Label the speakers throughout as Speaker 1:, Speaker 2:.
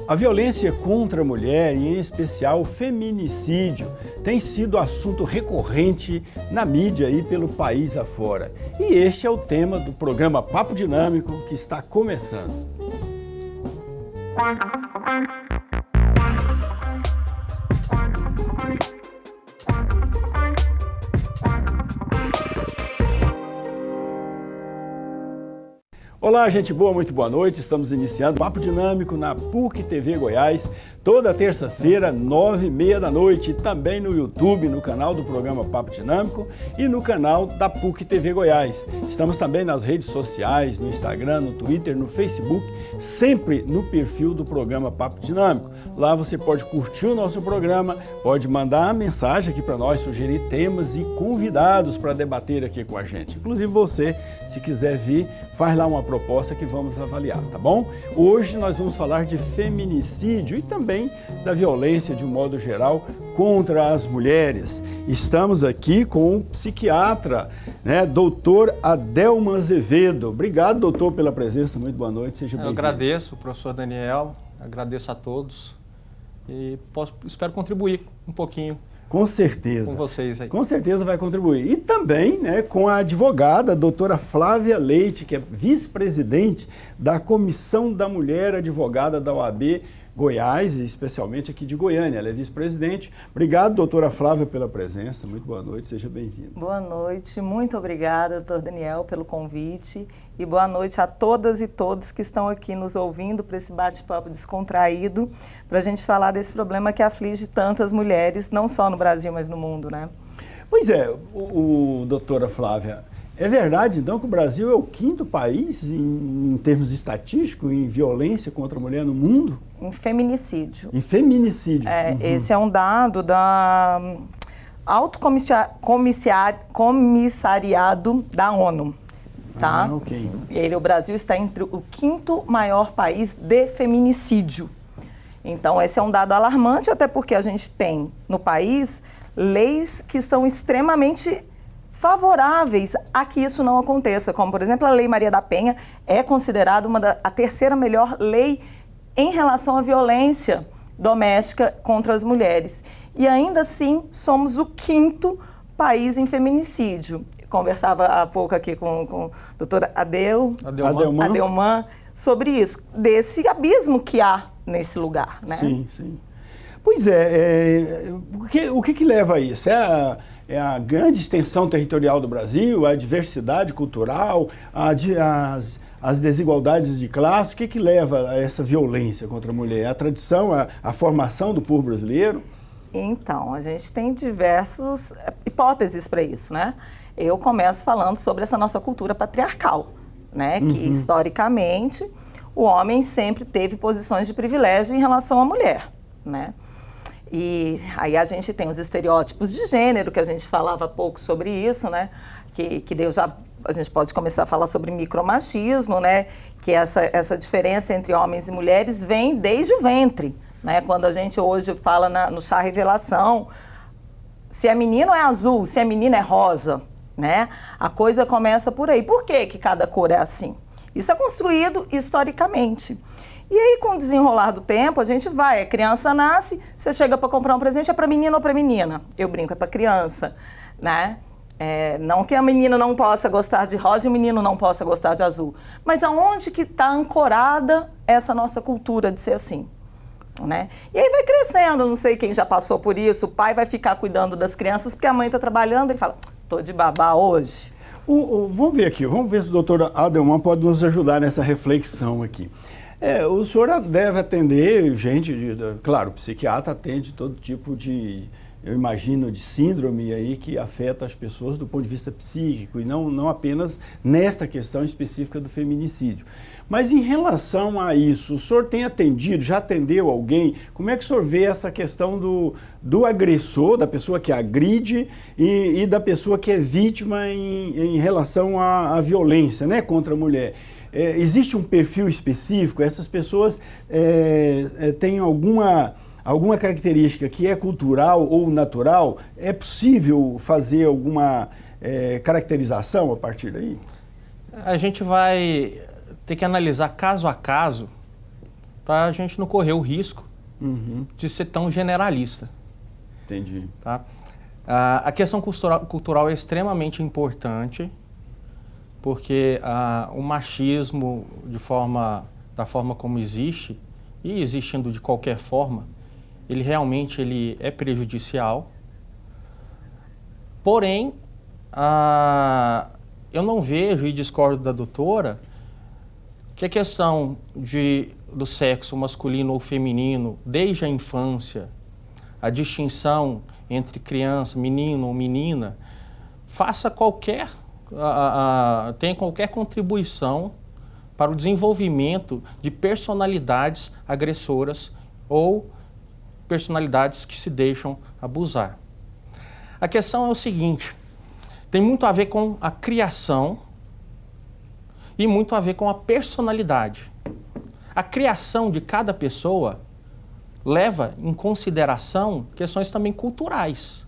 Speaker 1: A violência contra a mulher, e em especial o feminicídio, tem sido assunto recorrente na mídia e pelo país afora. E este é o tema do programa Papo Dinâmico que está começando. Olá, gente boa, muito boa noite. Estamos iniciando o Papo Dinâmico na PUC TV Goiás, toda terça-feira, 9h30 da noite, e também no YouTube, no canal do programa Papo Dinâmico e no canal da PUC TV Goiás. Estamos também nas redes sociais, no Instagram, no Twitter, no Facebook, sempre no perfil do programa Papo Dinâmico. Lá você pode curtir o nosso programa, pode mandar uma mensagem aqui para nós, sugerir temas e convidados para debater aqui com a gente. Inclusive você, se quiser vir, faz lá uma proposta que vamos avaliar, tá bom? Hoje nós vamos falar de feminicídio e também da violência de um modo geral contra as mulheres. Estamos aqui com o psiquiatra, doutor Adelman Azevedo. Obrigado, doutor, pela presença. Muito boa noite, seja bem-vindo.
Speaker 2: Eu agradeço, professor Daniel, agradeço a todos e espero contribuir um pouquinho.
Speaker 1: Com certeza.
Speaker 2: Com vocês aí.
Speaker 1: Com certeza vai contribuir. E também com a advogada, a doutora Flávia Leite, que é vice-presidente da Comissão da Mulher Advogada da OAB Goiás, e especialmente aqui de Goiânia. Ela é vice-presidente. Obrigado, doutora Flávia, pela presença. Muito boa noite, seja bem-vinda.
Speaker 3: Boa noite, muito obrigada, doutor Daniel, pelo convite. E boa noite a todas e todos que estão aqui nos ouvindo para esse bate-papo descontraído, para a gente falar desse problema que aflige tantas mulheres, não só no Brasil, mas no mundo, né?
Speaker 1: Pois é, doutora Flávia, é verdade então que o Brasil é o 5º país em termos estatísticos em violência contra a mulher no mundo?
Speaker 3: Em feminicídio.
Speaker 1: Em feminicídio.
Speaker 3: Esse é um dado da Alto Comissariado da ONU. Tá?
Speaker 1: Ok.
Speaker 3: O Brasil está entre o 5º maior país de feminicídio. Então, esse é um dado alarmante, até porque a gente tem no país leis que são extremamente favoráveis a que isso não aconteça, como, por exemplo, a Lei Maria da Penha é considerada a terceira melhor lei em relação à violência doméstica contra as mulheres. E ainda assim, somos o 5º país em feminicídio. Conversava há pouco aqui com o doutor Adelman sobre isso, desse abismo que há nesse lugar, né?
Speaker 1: Sim, sim. Pois o que leva a isso? É a grande extensão territorial do Brasil, a diversidade cultural, as desigualdades de classe? O que leva a essa violência contra a mulher? A tradição, a formação do povo brasileiro?
Speaker 3: Então, a gente tem diversas hipóteses para isso, né? Eu começo falando sobre essa nossa cultura patriarcal, né? Que historicamente o homem sempre teve posições de privilégio em relação à mulher, né? E aí a gente tem os estereótipos de gênero, que a gente falava há pouco sobre isso, né? Que a gente pode começar a falar sobre micromachismo, né? Que essa diferença entre homens e mulheres vem desde o ventre, né? Quando a gente hoje fala no chá revelação, se é menino é azul, se é menina é rosa, né? A coisa começa por aí. Por que cada cor é assim? Isso é construído historicamente. E aí, com o desenrolar do tempo, a criança nasce, você chega para comprar um presente, é para menino ou para menina? Eu brinco, é para criança, né? Não que a menina não possa gostar de rosa e o menino não possa gostar de azul. Mas aonde que está ancorada essa nossa cultura de ser assim? Né? E aí vai crescendo, não sei quem já passou por isso, o pai vai ficar cuidando das crianças porque a mãe está trabalhando e fala, tô de babá hoje.
Speaker 1: Vamos ver se o doutor Adelman pode nos ajudar nessa reflexão aqui. O senhor deve atender claro, o psiquiatra atende todo tipo de, eu imagino, de síndrome aí que afeta as pessoas do ponto de vista psíquico e não apenas nesta questão específica do feminicídio. Mas em relação a isso, o senhor já atendeu alguém? Como é que o senhor vê essa questão do agressor, da pessoa que agride e da pessoa que é vítima em relação à violência, né, contra a mulher? Existe um perfil específico? Essas pessoas têm alguma característica que é cultural ou natural? É possível fazer alguma caracterização a partir daí?
Speaker 2: A gente vai ter que analisar caso a caso para a gente não correr o risco de ser tão generalista.
Speaker 1: Entendi.
Speaker 2: Tá? A questão cultural é extremamente importante, porque o machismo, da forma como existe, e existindo de qualquer forma, ele é prejudicial. Porém, eu não vejo, e discordo da doutora, que a questão do sexo masculino ou feminino, desde a infância, a distinção entre criança, menino ou menina, tenha qualquer contribuição para o desenvolvimento de personalidades agressoras ou personalidades que se deixam abusar. A questão é o seguinte, tem muito a ver com a criação e muito a ver com a personalidade. A criação de cada pessoa leva em consideração questões também culturais.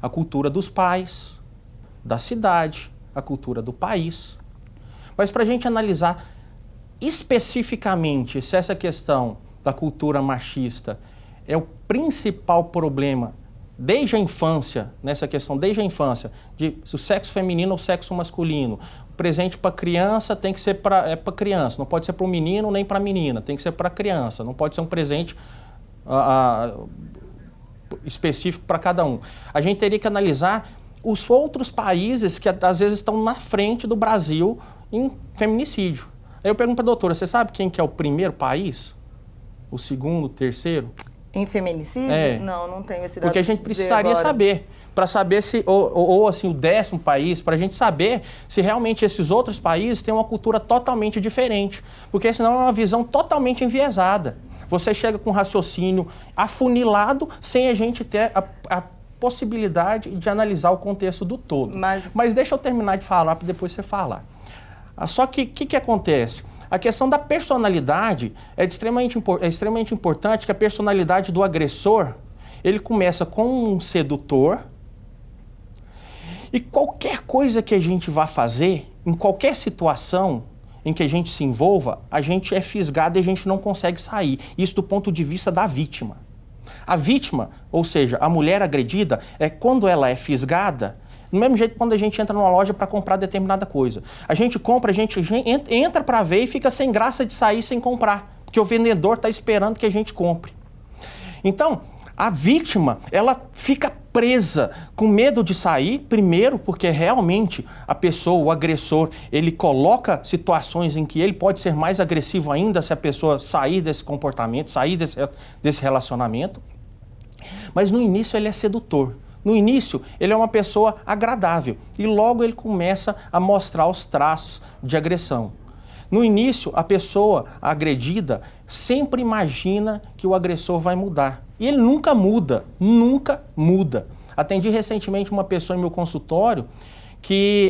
Speaker 2: A cultura dos pais, da cidade, a cultura do país. Mas para a gente analisar especificamente se essa questão da cultura machista é o principal problema desde a infância, nessa questão desde a infância, de se o sexo feminino ou o sexo masculino, o presente para criança tem que ser para criança, não pode ser para o menino nem para a menina, tem que ser para a criança, não pode ser um presente específico para cada um. A gente teria que analisar os outros países que às vezes estão na frente do Brasil em feminicídio. Aí eu pergunto para a doutora, você sabe quem que é o primeiro país? O segundo, o terceiro?
Speaker 3: Em feminicídio?
Speaker 2: É.
Speaker 3: Não tenho esse dado.
Speaker 2: Porque a gente precisaria saber, para saber se, ou assim, o 10º país, para a gente saber se realmente esses outros países têm uma cultura totalmente diferente. Porque senão é uma visão totalmente enviesada. Você chega com um raciocínio afunilado sem a gente ter a possibilidade de analisar o contexto do todo. Mas deixa eu terminar de falar para depois você falar. Só que o que acontece? A questão da personalidade é extremamente importante, que a personalidade do agressor, ele começa com um sedutor, e qualquer coisa que a gente vá fazer, em qualquer situação em que a gente se envolva, a gente é fisgado e a gente não consegue sair. Isso do ponto de vista da vítima. A vítima, ou seja, a mulher agredida, quando ela é fisgada, do mesmo jeito quando a gente entra numa loja para comprar determinada coisa. A gente compra, a gente entra para ver e fica sem graça de sair sem comprar, porque o vendedor está esperando que a gente compre. Então, a vítima, ela fica presa, com medo de sair, primeiro porque realmente a pessoa, o agressor, ele coloca situações em que ele pode ser mais agressivo ainda se a pessoa sair desse comportamento, sair desse relacionamento. Mas no início ele é sedutor. No início, ele é uma pessoa agradável e logo ele começa a mostrar os traços de agressão. No início, a pessoa agredida sempre imagina que o agressor vai mudar. E ele nunca muda, nunca muda. Atendi recentemente uma pessoa em meu consultório que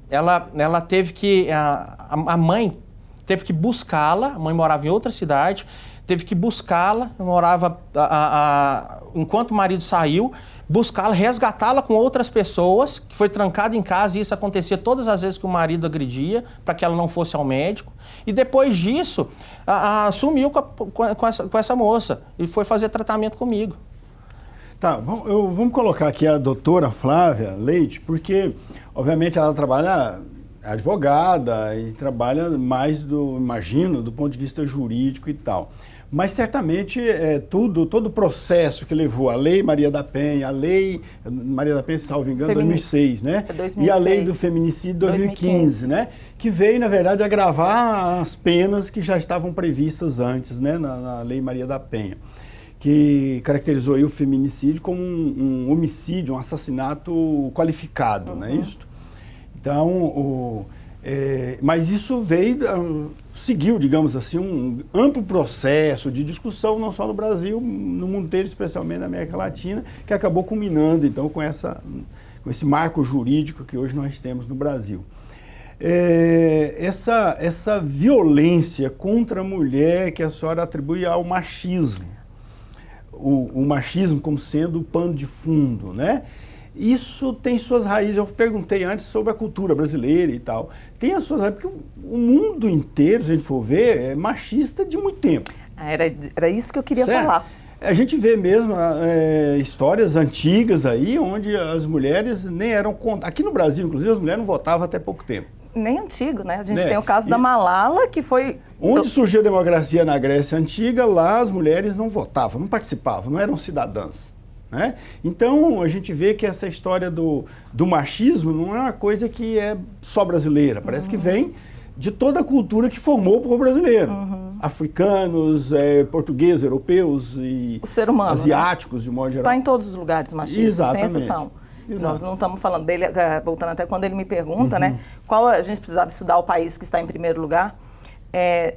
Speaker 2: ela teve que... A mãe teve que buscá-la, a mãe morava em outra cidade, teve que buscá-la, morava enquanto o marido saiu, buscá-la, resgatá-la com outras pessoas, que foi trancada em casa, e isso acontecia todas as vezes que o marido agredia, para que ela não fosse ao médico. E depois disso, sumiu com essa moça e foi fazer tratamento comigo.
Speaker 1: Tá, vamos colocar aqui a doutora Flávia Leite, porque, obviamente, ela trabalha, é advogada e trabalha mais, imagino, do ponto de vista jurídico e tal. Mas certamente todo o processo que levou a Lei Maria da Penha, se salvo engano, 2006, né? 2006. E a Lei do Feminicídio 2015, né? Que veio, na verdade, agravar as penas que já estavam previstas antes, né? Na Lei Maria da Penha, que caracterizou aí o feminicídio como um homicídio, um assassinato qualificado, não é isso? Então, mas isso seguiu, digamos assim, um amplo processo de discussão, não só no Brasil, no mundo inteiro, especialmente na América Latina, que acabou culminando, então, com esse marco jurídico que hoje nós temos no Brasil. Essa violência contra a mulher que a senhora atribui ao machismo, o machismo como sendo o pano de fundo, né? isso tem suas raízes. Eu perguntei antes sobre a cultura brasileira e tal. Tem as suas raízes, porque o mundo inteiro, se a gente for ver, é machista de muito tempo.
Speaker 3: Era isso que eu queria falar.
Speaker 1: A gente vê mesmo histórias antigas aí, onde as mulheres nem eram... Aqui no Brasil, inclusive, as mulheres não votavam até pouco tempo.
Speaker 3: Nem antigo, né? A gente tem o caso da Malala, que foi...
Speaker 1: Onde surgiu a democracia na Grécia Antiga, lá as mulheres não votavam, não participavam, não eram cidadãs. Né? Então, a gente vê que essa história do machismo não é uma coisa que é só brasileira. Parece que vem de toda a cultura que formou o povo brasileiro. Africanos, portugueses, europeus e
Speaker 3: o ser humano,
Speaker 1: asiáticos, de modo geral.
Speaker 3: Está em todos os lugares machismo, sem exceção.
Speaker 1: Exato.
Speaker 3: Nós não estamos falando dele, voltando até quando ele me pergunta, né, qual a gente precisava estudar o país que está em primeiro lugar.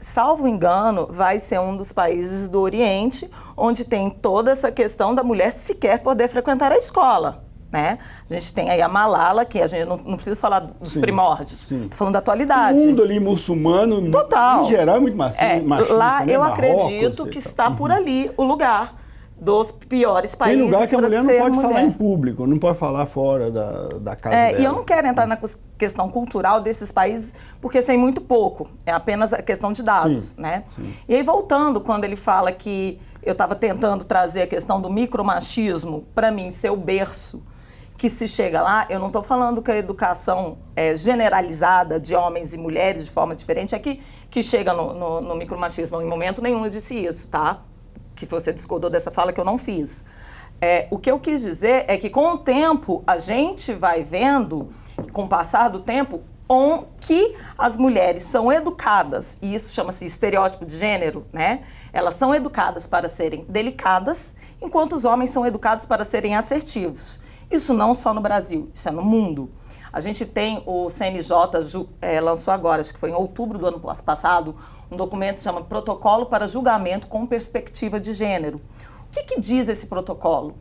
Speaker 3: Salvo engano, vai ser um dos países do Oriente onde tem toda essa questão da mulher sequer poder frequentar a escola. Né? A gente tem aí a Malala, que a gente não precisa falar dos primórdios, estou falando da atualidade.
Speaker 1: O mundo ali muçulmano,
Speaker 3: total,
Speaker 1: em geral, é muito machista.
Speaker 3: Lá
Speaker 1: né?
Speaker 3: eu
Speaker 1: Marrocos,
Speaker 3: acredito que está por ali o lugar dos piores países.
Speaker 1: Tem lugar que a mulher não pode falar em
Speaker 3: mulher.
Speaker 1: público, não pode falar fora da casa dela.
Speaker 3: E eu não quero entrar na questão cultural desses países, porque sei muito pouco, é apenas a questão de dados. Né? E aí, voltando, quando ele fala que eu estava tentando trazer a questão do micromachismo, para mim, ser o berço que se chega lá, eu não estou falando que a educação generalizada de homens e mulheres de forma diferente é que chega no micromachismo. Em momento nenhum eu disse isso, tá? Que você discordou dessa fala que eu não fiz. O que eu quis dizer é que com o tempo a gente vai vendo, com o passar do tempo, que as mulheres são educadas, e isso chama-se estereótipo de gênero, né? Elas são educadas para serem delicadas, enquanto os homens são educados para serem assertivos. Isso não só no Brasil, isso é no mundo. A gente tem, o CNJ lançou agora, acho que foi em outubro do ano passado, um documento que se chama Protocolo para Julgamento com Perspectiva de Gênero. O que diz esse protocolo?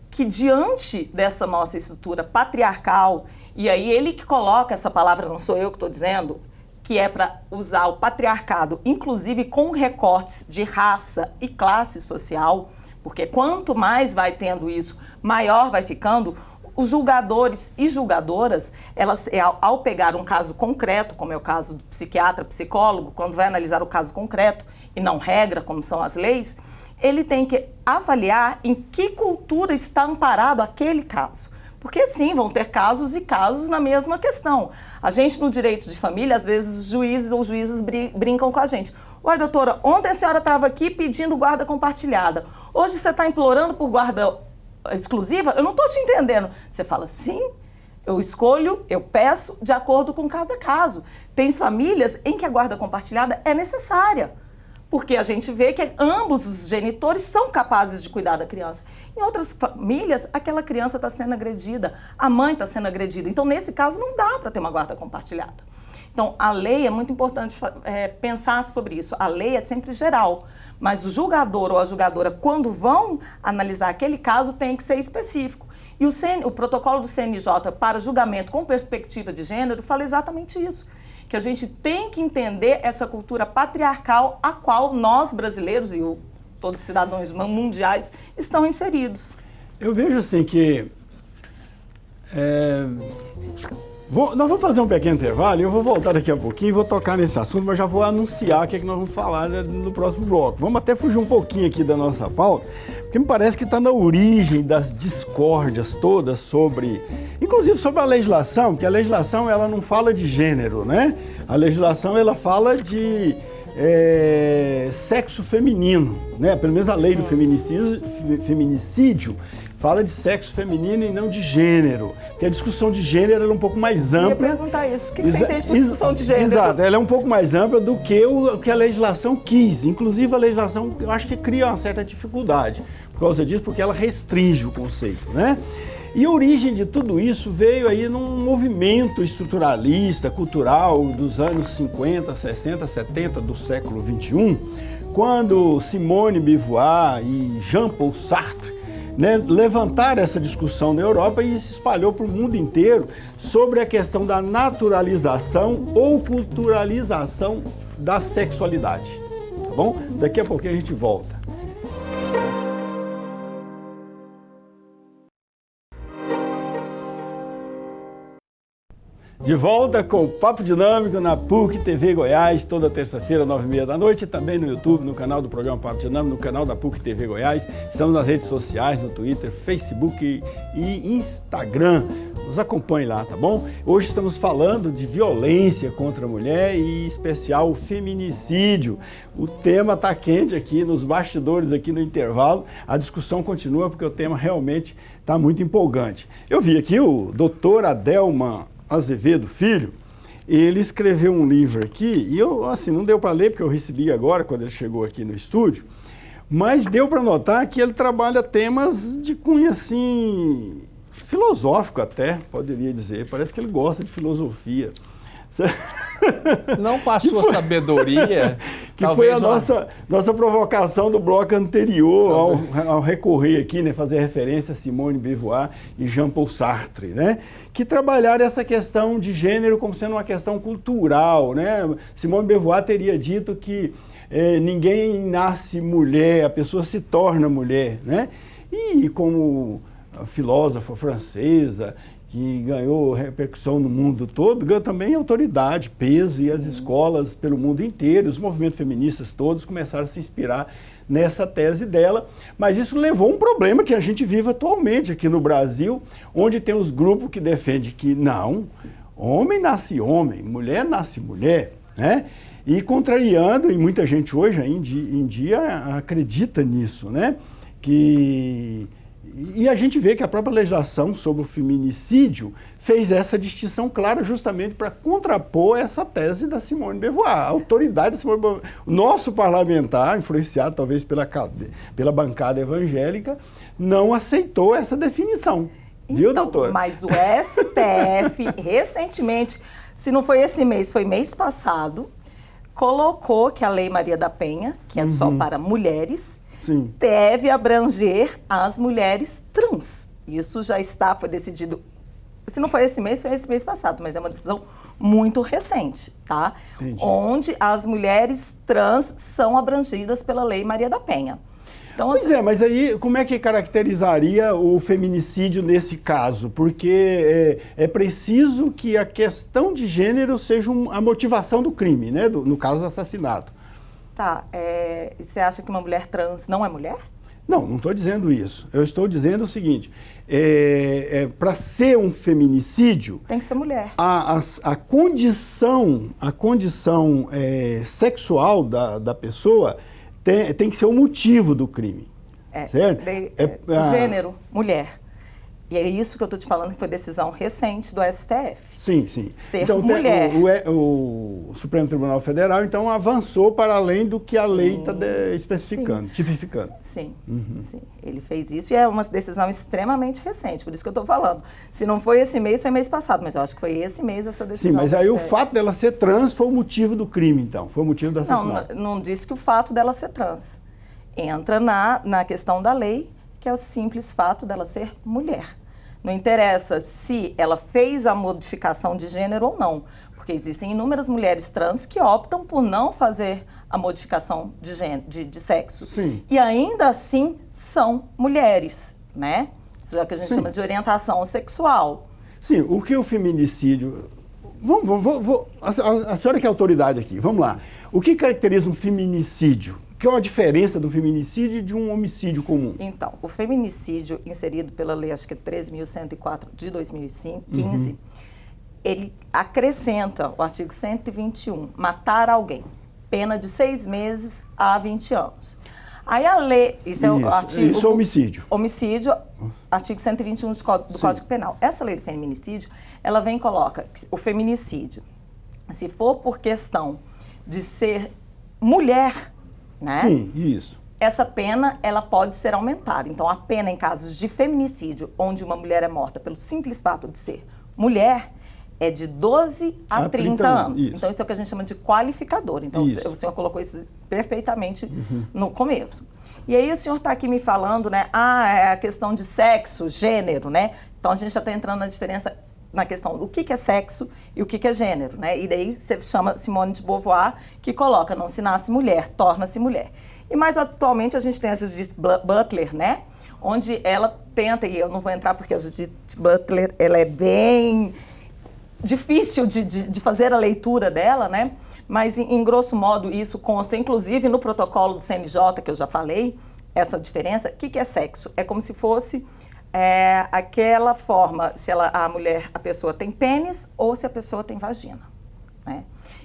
Speaker 3: Que diante dessa nossa estrutura patriarcal, e aí ele que coloca essa palavra, não sou eu que estou dizendo, que é para usar o patriarcado, inclusive com recortes de raça e classe social, porque quanto mais vai tendo isso, maior vai ficando. Os julgadores e julgadoras, elas, ao pegar um caso concreto, como é o caso do psiquiatra, psicólogo, quando vai analisar o caso concreto e não regra, como são as leis, ele tem que avaliar em que cultura está amparado aquele caso. Porque sim, vão ter casos e casos na mesma questão. A gente, no direito de família, às vezes os juízes ou juízas brincam com a gente. Oi, doutora, ontem a senhora estava aqui pedindo guarda compartilhada. Hoje você está implorando por guarda exclusiva? Eu não estou te entendendo. Você fala, sim, eu escolho, eu peço de acordo com cada caso. Tem famílias em que a guarda compartilhada é necessária, porque a gente vê que ambos os genitores são capazes de cuidar da criança. Em outras famílias, aquela criança está sendo agredida, a mãe está sendo agredida. Então, nesse caso, não dá para ter uma guarda compartilhada. Então, a lei é muito importante pensar sobre isso. A lei é sempre geral, mas o julgador ou a julgadora, quando vão analisar aquele caso, tem que ser específico. E o protocolo do CNJ para julgamento com perspectiva de gênero fala exatamente isso, que a gente tem que entender essa cultura patriarcal a qual nós, brasileiros e todos os cidadãos mundiais, estão inseridos.
Speaker 1: Eu vejo assim que... nós vamos fazer um pequeno intervalo e eu vou voltar daqui a pouquinho e vou tocar nesse assunto, mas já vou anunciar o que é que nós vamos falar no próximo bloco. Vamos até fugir um pouquinho aqui da nossa pauta, porque me parece que está na origem das discórdias todas sobre, inclusive sobre a legislação, porque a legislação ela não fala de gênero, né? A legislação ela fala de sexo feminino, né? Pelo menos a lei do feminicídio fala de sexo feminino e não de gênero. Porque a discussão de gênero é um pouco mais ampla.
Speaker 3: Eu ia perguntar isso. O que você entende por discussão de gênero?
Speaker 1: Exato, ela é um pouco mais ampla do que o que a legislação quis. Inclusive, a legislação, eu acho que cria uma certa dificuldade por causa disso, porque ela restringe o conceito, né? E a origem de tudo isso veio aí num movimento estruturalista, cultural, dos anos 50, 60, 70 do século XXI, quando Simone de Beauvoir e Jean-Paul Sartre, né, levantaram essa discussão na Europa e se espalhou para o mundo inteiro sobre a questão da naturalização ou culturalização da sexualidade. Tá bom? Daqui a pouquinho a gente volta. De volta com o Papo Dinâmico na PUC TV Goiás, toda terça-feira, 9h30 da noite, e também no YouTube, no canal do programa Papo Dinâmico, no canal da PUC TV Goiás. Estamos nas redes sociais, no Twitter, Facebook e Instagram. Nos acompanhe lá, tá bom? Hoje estamos falando de violência contra a mulher e, em especial, o feminicídio. O tema está quente aqui nos bastidores, aqui no intervalo. A discussão continua porque o tema realmente está muito empolgante. Eu vi aqui o doutor Adelman Azevedo Filho, ele escreveu um livro aqui, e eu, assim, não deu para ler porque eu recebi agora, quando ele chegou aqui no estúdio, mas deu para notar que ele trabalha temas de cunho, assim, filosófico até, poderia dizer. Parece que ele gosta de filosofia.
Speaker 2: Não com a sua sabedoria.
Speaker 1: Que foi a nossa provocação do bloco anterior ao recorrer aqui, né, fazer referência a Simone de Beauvoir e Jean-Paul Sartre, né, que trabalharam essa questão de gênero como sendo uma questão cultural, né? Simone de Beauvoir teria dito que ninguém nasce mulher, a pessoa se torna mulher, né? E como filósofa francesa, que ganhou repercussão no mundo todo, ganhou também autoridade, peso, e as escolas pelo mundo inteiro, os movimentos feministas todos começaram a se inspirar nessa tese dela, mas isso levou a um problema que a gente vive atualmente aqui no Brasil, onde tem os grupos que defendem que não, homem nasce homem, mulher nasce mulher, né? E contrariando, e muita gente hoje em dia acredita nisso, né? E a gente vê que a própria legislação sobre o feminicídio fez essa distinção clara justamente para contrapor essa tese da Simone de Beauvoir. A autoridade da Simone de Beauvoir, o nosso parlamentar, influenciado talvez pela bancada evangélica, não aceitou essa definição. Viu, doutora?
Speaker 3: Mas o STF, recentemente, se não foi esse mês, foi mês passado, colocou que a Lei Maria da Penha, que é só para mulheres,
Speaker 1: sim,
Speaker 3: deve abranger as mulheres trans. Isso já foi decidido, se não foi esse mês passado, mas é uma decisão muito recente, tá?
Speaker 1: Entendi.
Speaker 3: Onde as mulheres trans são abrangidas pela Lei Maria da Penha. Então,
Speaker 1: pois é, mas aí como é que caracterizaria o feminicídio nesse caso? Porque é preciso que a questão de gênero seja a motivação do crime, né? No caso do assassinato.
Speaker 3: Tá, você acha que uma mulher trans não é mulher?
Speaker 1: Não estou dizendo isso. Eu estou dizendo o seguinte, para ser um feminicídio...
Speaker 3: Tem que ser mulher.
Speaker 1: A condição sexual da pessoa tem que ser o motivo do crime, certo?
Speaker 3: Gênero, mulher. E é isso que eu estou te falando, que foi decisão recente do STF.
Speaker 1: Sim, sim.
Speaker 3: Ser
Speaker 1: então,
Speaker 3: mulher.
Speaker 1: O Supremo Tribunal Federal, então, avançou para além do que a lei está especificando, tipificando.
Speaker 3: Sim, sim. Ele fez isso e é uma decisão extremamente recente, por isso que eu estou falando. Se não foi esse mês, foi mês passado, mas eu acho que foi esse mês essa decisão.
Speaker 1: Sim, mas aí o fato dela ser trans foi o motivo do crime, então, foi o motivo do assassinato.
Speaker 3: Não disse que o fato dela ser trans. Entra na questão da lei, que é o simples fato dela ser mulher. Não interessa se ela fez a modificação de gênero ou não, porque existem inúmeras mulheres trans que optam por não fazer a modificação de gênero, de sexo.
Speaker 1: Sim.
Speaker 3: E ainda assim são mulheres, né? Isso é o que a gente chama de orientação sexual.
Speaker 1: Sim, o que o feminicídio... A senhora que é autoridade aqui, vamos lá. O que caracteriza um feminicídio? Que é a diferença do feminicídio e de um homicídio comum?
Speaker 3: Então, o feminicídio inserido pela lei, acho que é 13.104 de 2015, ele acrescenta o artigo 121, matar alguém, pena de 6 meses a 20 anos. Aí a lei, isso é o artigo...
Speaker 1: Isso é homicídio.
Speaker 3: Homicídio, artigo 121 do Código Penal. Essa lei do feminicídio, ela vem e coloca o feminicídio, se for por questão de ser mulher, né?
Speaker 1: Sim, isso.
Speaker 3: Essa pena, ela pode ser aumentada. Então, a pena em casos de feminicídio, onde uma mulher é morta pelo simples fato de ser mulher, é de 12 a 30 anos.
Speaker 1: Isso.
Speaker 3: Então, isso é o que a gente chama de qualificador. Então, o senhor colocou isso perfeitamente no começo. E aí, o senhor está aqui me falando, né? É a questão de sexo, gênero, né? Então, a gente já está entrando na diferença na questão do que é sexo e o que é gênero, né? E daí você chama Simone de Beauvoir, que coloca, não se nasce mulher, torna-se mulher. E mais atualmente a gente tem a Judith Butler, né? Onde ela tenta, e eu não vou entrar porque a Judith Butler, ela é bem difícil de fazer a leitura dela, né? Mas, em grosso modo, isso consta, inclusive, no protocolo do CNJ, que eu já falei, essa diferença. O que é sexo? É como se fosse aquela forma, se a pessoa tem pênis ou se a pessoa tem vagina, né?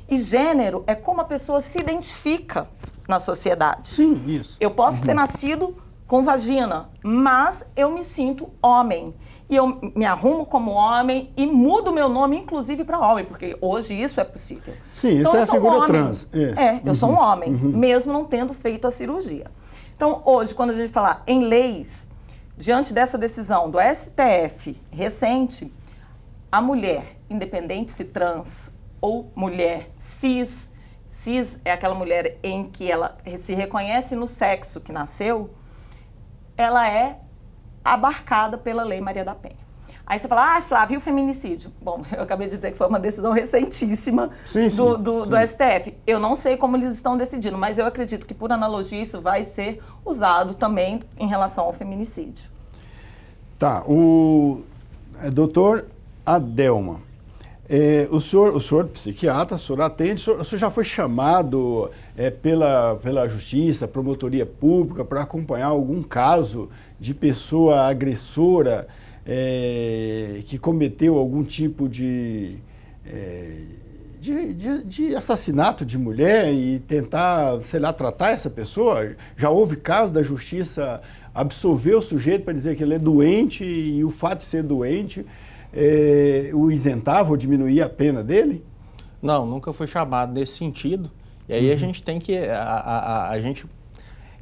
Speaker 3: E gênero é como a pessoa se identifica na sociedade.
Speaker 1: Sim, isso.
Speaker 3: Eu posso ter nascido com vagina, mas eu me sinto homem. E eu me arrumo como homem e mudo meu nome, inclusive, para homem, porque hoje isso é possível.
Speaker 1: Sim,
Speaker 3: então,
Speaker 1: isso é a figura
Speaker 3: homem.
Speaker 1: trans.
Speaker 3: Eu sou um homem, mesmo não tendo feito a cirurgia. Então, hoje, quando a gente falar em leis, diante dessa decisão do STF recente, a mulher, independente se trans ou mulher cis é aquela mulher em que ela se reconhece no sexo que nasceu, ela é abarcada pela Lei Maria da Penha. Aí você fala, Flávia, e o feminicídio? Bom, eu acabei de dizer que foi uma decisão recentíssima do STF. Eu não sei como eles estão decidindo, mas eu acredito que, por analogia, isso vai ser usado também em relação ao feminicídio.
Speaker 1: Tá, doutor Adelma, o senhor psiquiatra, o senhor atende, o senhor já foi chamado pela Justiça, Promotoria Pública, para acompanhar algum caso de pessoa agressora que cometeu algum tipo de assassinato de mulher e tentar, sei lá, tratar essa pessoa? Já houve caso da Justiça absolver o sujeito para dizer que ele é doente e o fato de ser doente o isentava ou diminuía a pena dele?
Speaker 2: Não, nunca foi chamado nesse sentido. E aí a gente tem que... A gente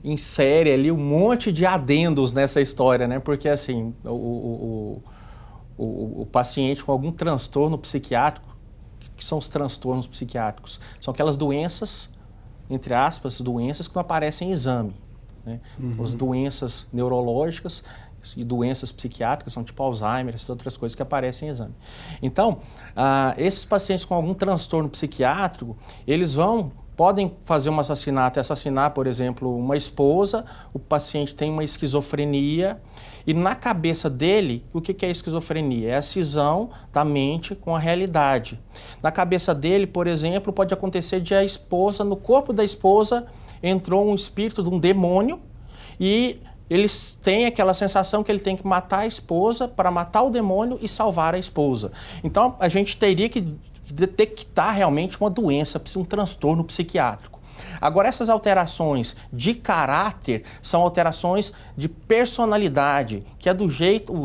Speaker 2: insere ali um monte de adendos nessa história, né? Porque, assim, o paciente com algum transtorno psiquiátrico, o que são os transtornos psiquiátricos? São aquelas doenças, entre aspas, doenças que não aparecem em exame, né? As doenças neurológicas e doenças psiquiátricas, são tipo Alzheimer, essas outras coisas que aparecem em exame. Então, esses pacientes com algum transtorno psiquiátrico, eles podem fazer um assassinato, assassinar, por exemplo, uma esposa, o paciente tem uma esquizofrenia, e na cabeça dele, o que é esquizofrenia? É a cisão da mente com a realidade. Na cabeça dele, por exemplo, pode acontecer de no corpo da esposa, entrou um espírito de um demônio, e eles têm aquela sensação que ele tem que matar a esposa para matar o demônio e salvar a esposa. Então, a gente teria que detectar realmente uma doença, um transtorno psiquiátrico. Agora, essas alterações de caráter são alterações de personalidade, que é o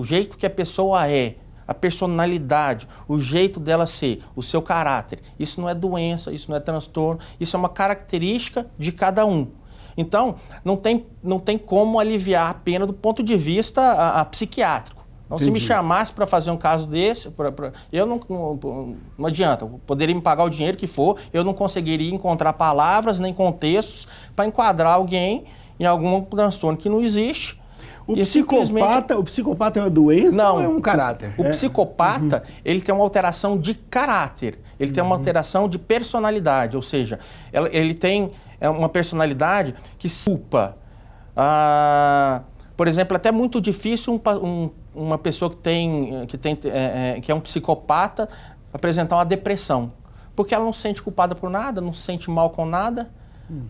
Speaker 2: jeito que a pessoa é, a personalidade, o jeito dela ser, o seu caráter. Isso não é doença, isso não é transtorno, isso é uma característica de cada um. Então, não tem como aliviar a pena do ponto de vista psiquiátrico. Então, se me chamasse para fazer um caso desse, eu não adianta. Eu poderia me pagar o dinheiro que for, eu não conseguiria encontrar palavras nem contextos para enquadrar alguém em algum transtorno que não existe.
Speaker 1: O psicopata é uma doença ou é um caráter?
Speaker 2: O psicopata, ele tem uma alteração de caráter, ele tem uma alteração de personalidade, ou seja, ele tem uma personalidade que culpa. Por exemplo, até muito difícil uma pessoa que é um psicopata apresentar uma depressão, porque ela não se sente culpada por nada, não se sente mal com nada.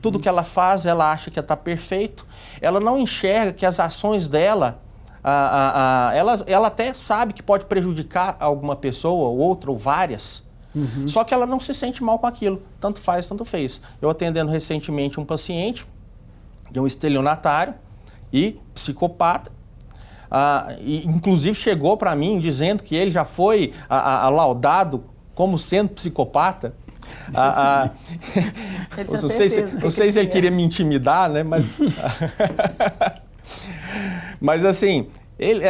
Speaker 2: Tudo que ela faz, ela acha que está perfeito. Ela não enxerga que as ações dela, ela até sabe que pode prejudicar alguma pessoa, ou outra, ou várias. Só que ela não se sente mal com aquilo. Tanto faz, tanto fez. Eu atendendo recentemente um paciente de um estelionatário e psicopata, e inclusive chegou para mim dizendo que ele já foi laudado como sendo psicopata. Não sei se ele queria me intimidar, né? Mas assim, ele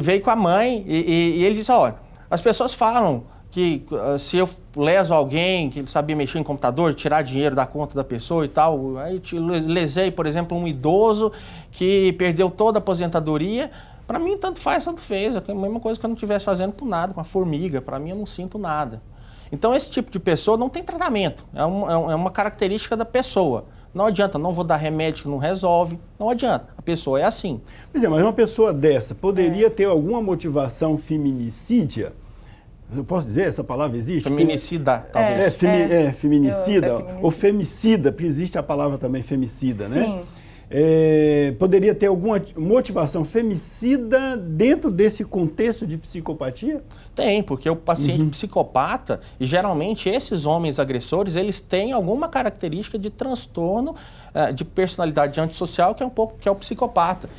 Speaker 2: veio com a mãe e ele disse, olha, as pessoas falam que se eu leso alguém, que ele sabia mexer em computador, tirar dinheiro da conta da pessoa e tal, aí eu lesei, por exemplo, um idoso que perdeu toda a aposentadoria. Para mim, tanto faz, tanto fez. É a mesma coisa que eu não estivesse fazendo com nada, com a formiga. Para mim, eu não sinto nada. Então, esse tipo de pessoa não tem tratamento. É uma característica da pessoa. Não adianta, não vou dar remédio que não resolve. Não adianta. A pessoa é assim.
Speaker 1: Mas uma pessoa dessa poderia ter alguma motivação feminicídia? Eu posso dizer, essa palavra existe?
Speaker 2: Feminicida, talvez.
Speaker 1: Feminicida, ou femicida, porque existe a palavra também femicida, né?
Speaker 3: Sim.
Speaker 1: Poderia ter alguma motivação femicida dentro desse contexto de psicopatia?
Speaker 2: Tem, porque o paciente psicopata, e geralmente esses homens agressores, eles têm alguma característica de transtorno de personalidade antissocial, que é o psicopata.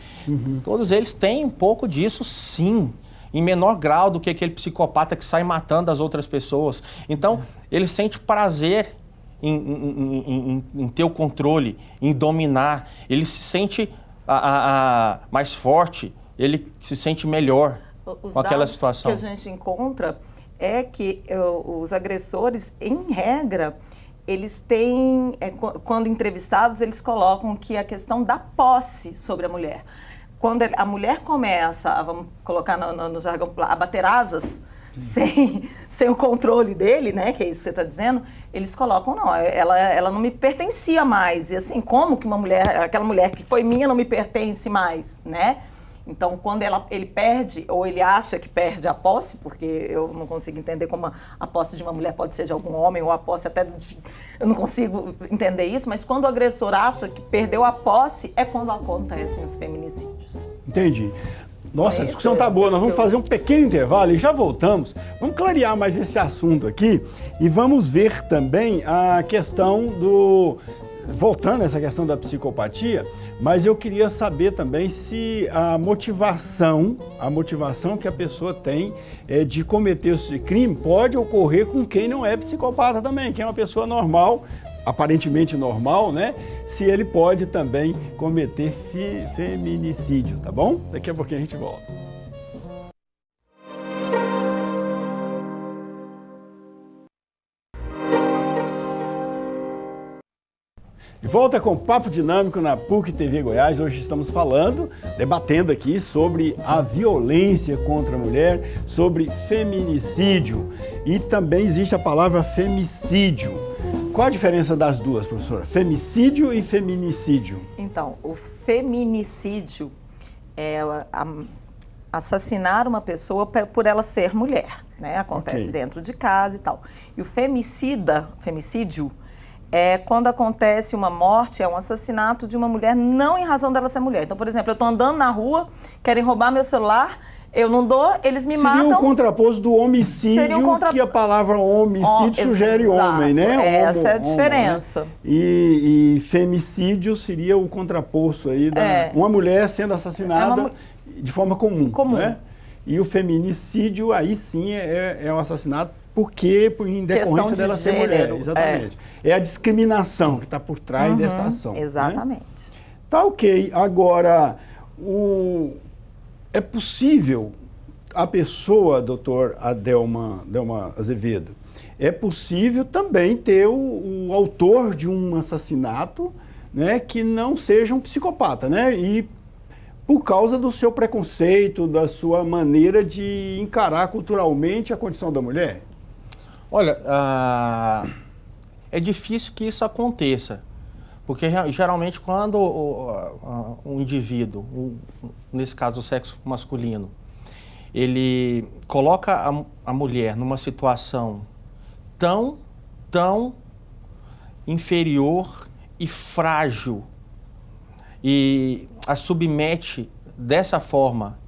Speaker 2: Todos eles têm um pouco disso, sim, em menor grau do que aquele psicopata que sai matando as outras pessoas. Então, ele sente prazer em ter o controle, em dominar. Ele se sente mais forte, ele se sente melhor com aquela situação.
Speaker 3: Os dados que a gente encontra é que os agressores, em regra, eles têm, quando entrevistados, eles colocam que a questão da posse sobre a mulher. Quando a mulher começa, vamos colocar no jargão, a bater asas, sem o controle dele, né, que é isso que você está dizendo, eles colocam, não, ela não me pertencia mais. E assim, como que aquela mulher que foi minha não me pertence mais, né? Então, quando ele perde, ou ele acha que perde a posse, porque eu não consigo entender como a posse de uma mulher pode ser de algum homem, ou a posse até... Eu não consigo entender isso, mas quando o agressor acha que perdeu a posse, é quando acontecem os feminicídios.
Speaker 1: Entendi. Nossa, a discussão tá boa. Nós vamos fazer um pequeno intervalo e já voltamos. Vamos clarear mais esse assunto aqui e vamos ver também a questão voltando a essa questão da psicopatia, mas eu queria saber também se a motivação que a pessoa tem de cometer esse crime pode ocorrer com quem não é psicopata também, quem é uma pessoa normal, aparentemente normal, né? Se ele pode também cometer feminicídio, tá bom? Daqui a pouquinho a gente volta. De volta com o Papo Dinâmico na PUC TV Goiás. Hoje estamos debatendo aqui sobre a violência contra a mulher, sobre feminicídio. E também existe a palavra femicídio. Qual a diferença das duas, professora? Femicídio e feminicídio.
Speaker 3: Então, o feminicídio é assassinar uma pessoa por ela ser mulher, né? Acontece dentro de casa e tal. E o femicídio, é quando acontece uma morte, é um assassinato de uma mulher não em razão dela ser mulher. Então, por exemplo, eu estou andando na rua, querem roubar meu celular, eu não dou, eles me matam.
Speaker 1: Seria o contraposto do homicídio, que a palavra homicídio sugere homem, né?
Speaker 3: Essa é a diferença.
Speaker 1: Né? E femicídio seria o contraposto aí uma mulher sendo assassinada de forma comum. Né? E o feminicídio, aí sim, é um assassinato em decorrência dela ser mulher. Exatamente. É a discriminação que está por trás dessa ação.
Speaker 3: Exatamente.
Speaker 1: Né? Tá ok. Agora, é possível a pessoa, doutor Adelma Azevedo, é possível também ter o autor de um assassinato, né, que não seja um psicopata, né? E por causa do seu preconceito, da sua maneira de encarar culturalmente a condição da mulher?
Speaker 2: Olha, é difícil que isso aconteça, porque geralmente quando um indivíduo, nesse caso o sexo masculino, ele coloca a mulher numa situação tão inferior e frágil e a submete dessa forma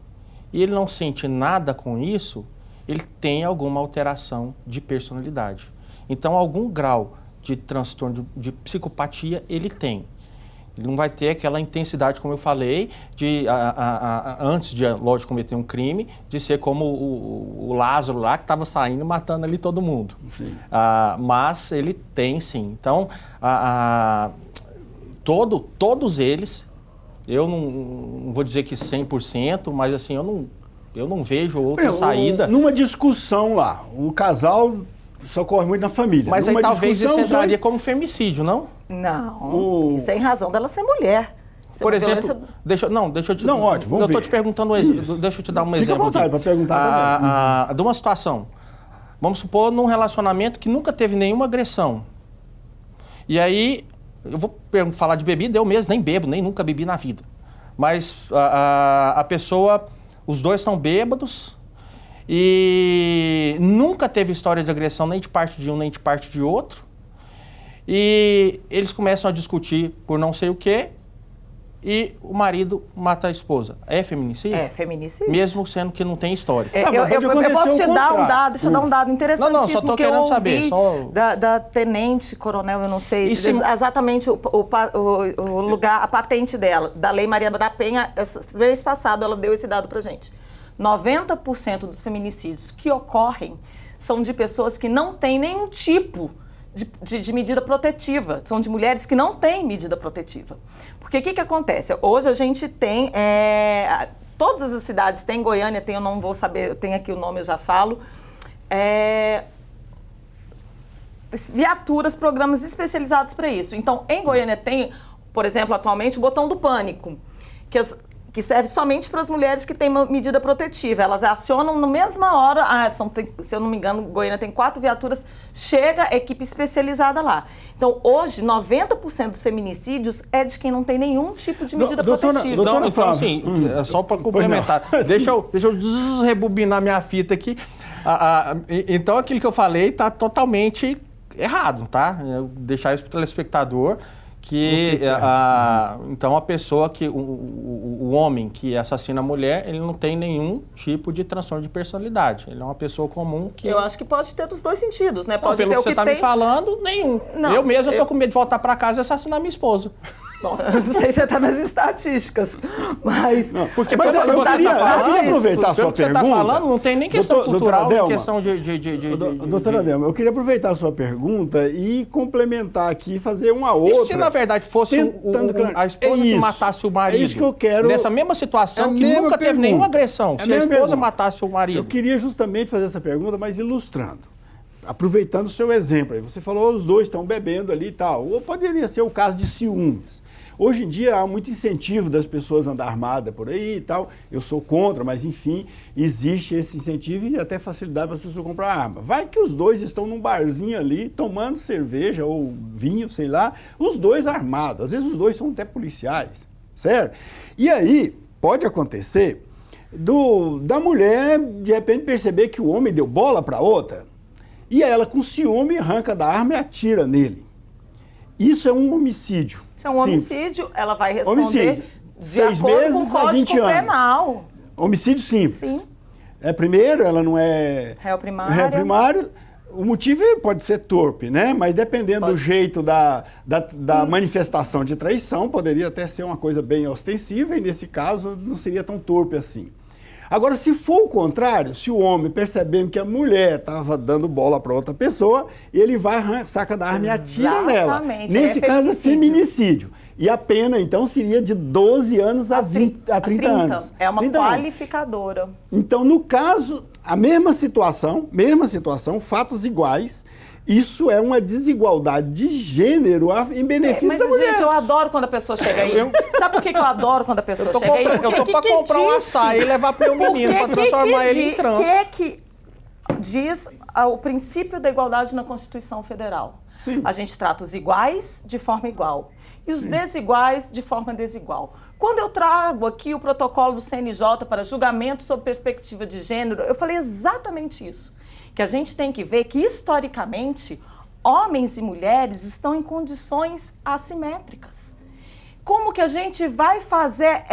Speaker 2: e ele não sente nada com isso, ele tem alguma alteração de personalidade. Então, algum grau de transtorno de psicopatia ele tem. Ele não vai ter aquela intensidade, como eu falei, antes de, lógico, cometer um crime, de ser como o Lázaro lá, que estava saindo e matando ali todo mundo. Mas ele tem, sim. Então, todos eles, eu não vou dizer que 100%, mas assim, eu não vejo outra saída.
Speaker 1: Numa discussão lá, o casal socorre muito na família.
Speaker 2: Mas aí talvez isso entraria como femicídio, não?
Speaker 3: Não, isso é em razão dela ser mulher.
Speaker 2: Por exemplo, deixa eu te...
Speaker 1: Não, ótimo,
Speaker 2: eu estou te perguntando deixa eu te dar um exemplo.
Speaker 1: Fica à vontade para perguntar também.
Speaker 2: De uma situação, vamos supor, num relacionamento que nunca teve nenhuma agressão. E aí, eu vou falar de bebida, eu mesmo nem bebo, nem nunca bebi na vida. Mas a pessoa, os dois estão bêbados e nunca teve história de agressão nem de parte de um nem de parte de outro. E eles começam a discutir por não sei o quê e o marido mata a esposa. É feminicídio?
Speaker 3: É feminicídio.
Speaker 2: Mesmo sendo que não tem história.
Speaker 3: Eu posso te dar um dado, deixa eu dar um dado interessantíssimo.
Speaker 2: Não, só tô querendo saber.
Speaker 3: Da tenente coronel, eu não sei exatamente o lugar, a patente dela, da Lei Maria da Penha, mês passado ela deu esse dado pra gente. 90% dos feminicídios que ocorrem são de pessoas que não têm nenhum tipo de medida protetiva. São de mulheres que não têm medida protetiva. Porque o que acontece? Hoje a gente tem, todas as cidades têm, Goiânia tem, eu não vou saber, eu tenho aqui o nome, eu já falo, viaturas, programas especializados para isso. Então, em Goiânia tem, por exemplo, atualmente o botão do pânico, que serve somente para as mulheres que têm uma medida protetiva. Elas acionam na mesma hora, se eu não me engano, Goiânia tem 4 viaturas, chega a equipe especializada lá. Então, hoje, 90% dos feminicídios é de quem não tem nenhum tipo de medida protetiva.
Speaker 2: Então, assim, só para complementar, deixa eu rebobinar minha fita aqui. Então, aquilo que eu falei está totalmente errado, tá? Eu deixar isso para o telespectador. Então a pessoa o homem que assassina a mulher, ele não tem nenhum tipo de transtorno de personalidade. Ele é uma pessoa comum que...
Speaker 3: Eu acho que pode ter dos dois sentidos, né?
Speaker 2: Pode ter pelo que você está me falando, nenhum. Não, eu mesmo estou com medo de voltar para casa e assassinar minha esposa.
Speaker 3: Bom, eu não sei se você está nas estatísticas, mas...
Speaker 1: Não, porque você está falando... aproveitar a sua pergunta.
Speaker 2: Você está falando, não tem nem questão cultural, nem questão de...
Speaker 1: Doutora Adelma, eu queria aproveitar a sua pergunta e complementar aqui, fazer uma outra...
Speaker 2: E se na verdade fosse a esposa que matasse o marido?
Speaker 1: É isso que eu quero...
Speaker 2: Nessa mesma situação, que nunca teve nenhuma agressão, se a esposa matasse o marido?
Speaker 1: Eu queria justamente fazer essa pergunta, mas ilustrando. Aproveitando o seu exemplo aí. Você falou, os dois estão bebendo ali e tal. Ou poderia ser o caso de ciúmes. Hoje em dia há muito incentivo das pessoas andar armadas por aí e tal. Eu sou contra, mas enfim, existe esse incentivo e até facilidade para as pessoas comprar arma. Vai que os dois estão num barzinho ali, tomando cerveja ou vinho, sei lá, os dois armados. Às vezes os dois são até policiais, certo? E aí pode acontecer da mulher, de repente, perceber que o homem deu bola para outra e ela, com ciúme, arranca da arma e atira nele. Isso é um homicídio.
Speaker 3: Se é um homicídio, ela vai responder de 6 meses com o Código Penal.
Speaker 1: Homicídio simples. Sim. Primeiro, ela não é
Speaker 3: réu primário.
Speaker 1: O motivo pode ser torpe, né? Mas dependendo do jeito da manifestação de traição, poderia até ser uma coisa bem ostensiva e, nesse caso, não seria tão torpe assim. Agora, se for o contrário, se o homem, percebendo que a mulher estava dando bola para outra pessoa, ele vai, saca da arma e atira nela. Nesse caso, é feminicídio. E a pena, então, seria de 12 anos a 30 anos.
Speaker 3: É uma qualificadora.
Speaker 1: Então, no caso, a mesma situação, fatos iguais. Isso é uma desigualdade de gênero em benefício da mulher.
Speaker 3: Mas, gente, eu adoro quando a pessoa chega aí. Sabe por que eu adoro quando a pessoa chega aí?
Speaker 2: Eu tô para comprar um açaí e levar para o meu menino, para transformar ele em trans.
Speaker 3: O que diz o princípio da igualdade na Constituição Federal?
Speaker 1: Sim.
Speaker 3: A gente trata os iguais de forma igual e os desiguais de forma desigual. Quando eu trago aqui o protocolo do CNJ para julgamento sob perspectiva de gênero, eu falei exatamente isso. Que a gente tem que ver que, historicamente, homens e mulheres estão em condições assimétricas. Como que a gente vai fazer